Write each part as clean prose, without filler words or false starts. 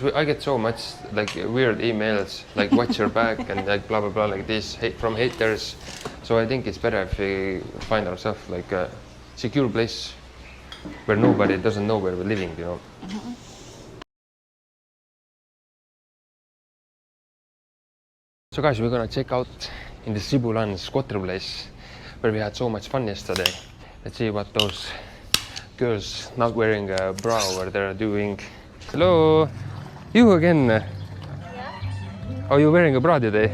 I get so much like weird emails, like watch your back and like blah blah blah like this from haters. So I think it's better if we find ourselves like a secure place where nobody doesn't know where we're living, you know. So guys, we're gonna check out in the Sibulan squatter place where we had so much fun yesterday. Let's see what those girls not wearing a bra over there are doing. Hello, you again? Yeah. Are you wearing a bra today?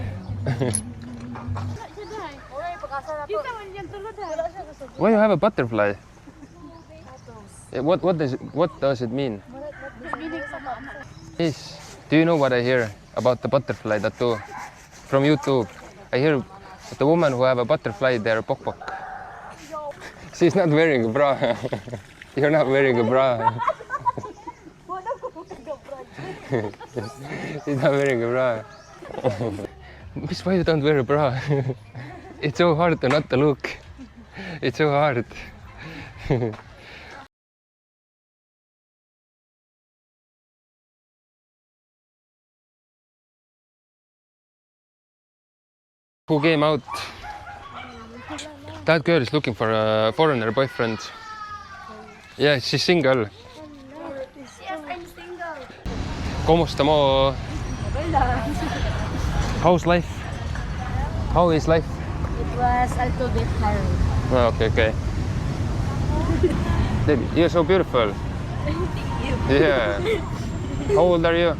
Why you have a butterfly? What does it mean? Yes. Do you know what I hear about the butterfly tattoo from YouTube? I hear that the woman who have a butterfly there, pok pok. She's not wearing a bra. You're not wearing a bra. She's not wearing a bra. Miss, why you don't wear a bra? It's so hard to not to look. It's so hard. Who came out? That girl is looking for a foreigner boyfriend. Yeah, she's single. Yes, I'm single. Kumusta mo? How's life? How is life? It was a little bit tiring. Oh, okay. Baby, you're so beautiful. Thank you. Yeah. How old are you?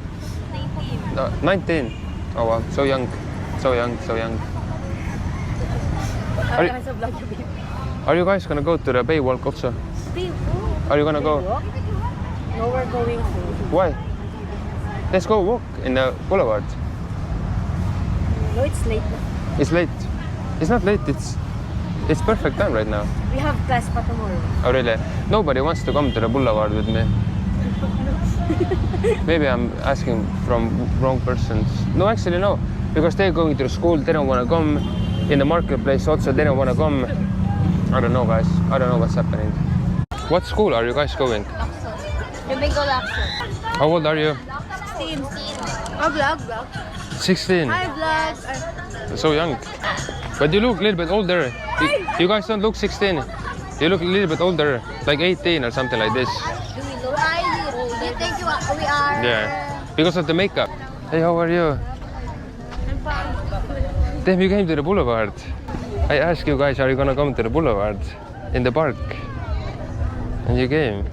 19. 19. Oh wow, so young. So young. Are you guys gonna go to the Bay Walk also? Are you gonna go? No, we're going to. Why? Let's go walk in the boulevard. No, it's late. It's late. It's not late. It's perfect time right now. We have class pa tomorrow. Oh really? Nobody wants to come to the boulevard with me. Maybe I'm asking from wrong persons. No, actually no. Because they're going to school, they don't want to come. In the marketplace also, they don't want to come. I don't know, guys. I don't know what's happening. What school are you guys going? Domingo Lacson. How old are you? 16. Oh, vlog. 16. Hi, vlog. So young. But you look a little bit older. You guys don't look 16. You look a little bit older, like 18 or something like this. Do you think we are? Yeah, because of the makeup. Hey, how are you? I'm fine. Damn, you came to the boulevard. I asked you guys, are you gonna come to the boulevard in the park? And you came.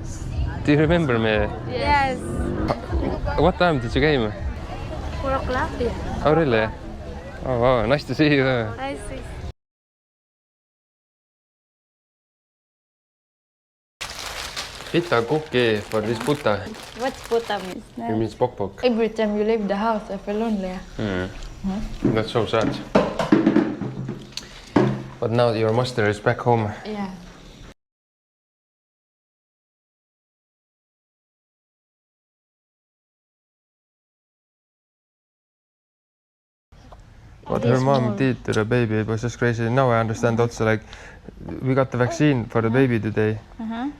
Do you remember me? Yes. What time did you came? 4 o'clock. Oh, really? Oh, wow, nice to see you. I see. Pita cookie for this puta. What's puta means? It means pok pok. Every time you leave the house, I feel lonely. That's so sad. But now your master is back home. Yeah. What her mom did to the baby, it was just crazy. Now I understand also, like, we got the vaccine for the baby today.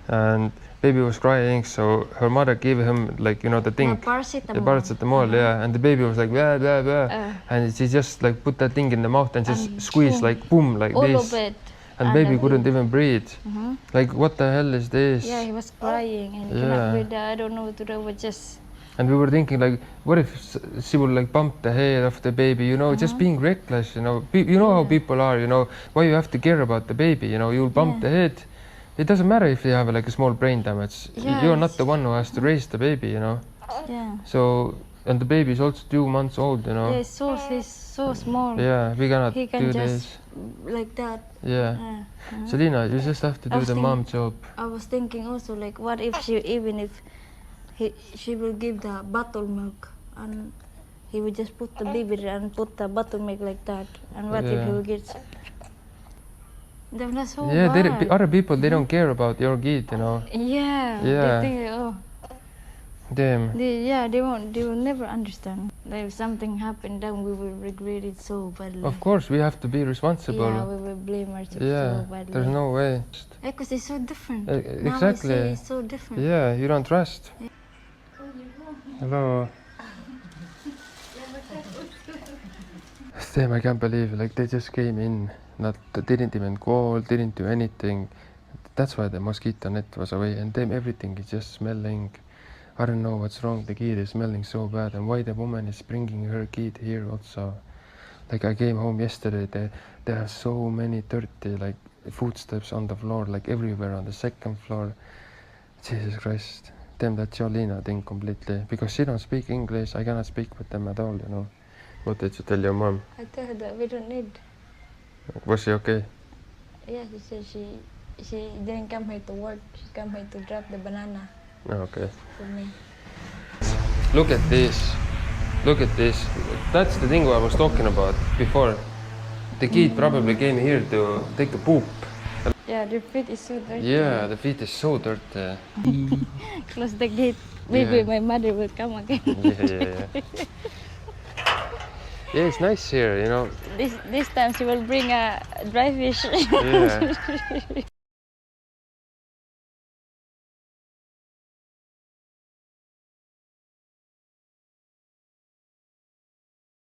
And baby was crying, so her mother gave him, like, you know, the thing. The paracetamol, yeah. And the baby was like, blah, blah, blah. And she just, like, put that thing in the mouth and just squeezed, like, boom, like all this. Of it. And baby couldn't even breathe. Like, what the hell is this? Yeah, he was crying and he cannot breathe. I don't know what to do, but just... And we were thinking, like, what if she would, like, bump the head of the baby, you know, just being reckless, you know. You know how people are, you know, why you have to care about the baby, you know, you'll bump the head. It doesn't matter if you have, like, a small brain damage. You're not the one who has to raise the baby, you know. Yeah. So, and the baby is also 2 months old, you know. Yeah, he's so small. Yeah, we cannot he can do just this. like that. Yeah. Selena, you just have to do the mom job. I was thinking also, like, what if she will give the bottle milk and he will just put the baby there and put the bottle milk like that. And what if he will get... That's so bad. Other people, they don't care about your kid, you know. Yeah. Yeah. They think, oh. Damn. They will never understand. Like, if something happened, then we will regret it so badly. Of course, we have to be responsible. Yeah, we will blame ourselves so badly. There's no way. Yeah, because it's so different. Exactly. Now we see it's so different. Yeah, you don't trust. Hello. Same, I can't believe like they just came in, not didn't even call, didn't do anything. That's why the mosquito net was away, and then everything is just smelling. I don't know what's wrong. The kid is smelling so bad, and why the woman is bringing her kid here also. Like I came home yesterday, there are so many dirty like footsteps on the floor, like everywhere on the second floor. Jesus Christ, damn that Jolina thing completely, because she don't speak English. I cannot speak with them at all, you know. What did you tell your mom? I told her that we don't need. Was she okay? Yeah, she said she didn't come here to work. She come here to drop the banana Okay. for me. Look at this. Look at this. That's the thing I was talking about before. The kid probably came here to take a poop. Yeah, the feet is so dirty. Yeah, the feet is so dirty. Close the gate. Maybe Yeah. my mother will come again. Yeah. Yeah, it's nice here, you know. This time she will bring a dry fish. Yeah.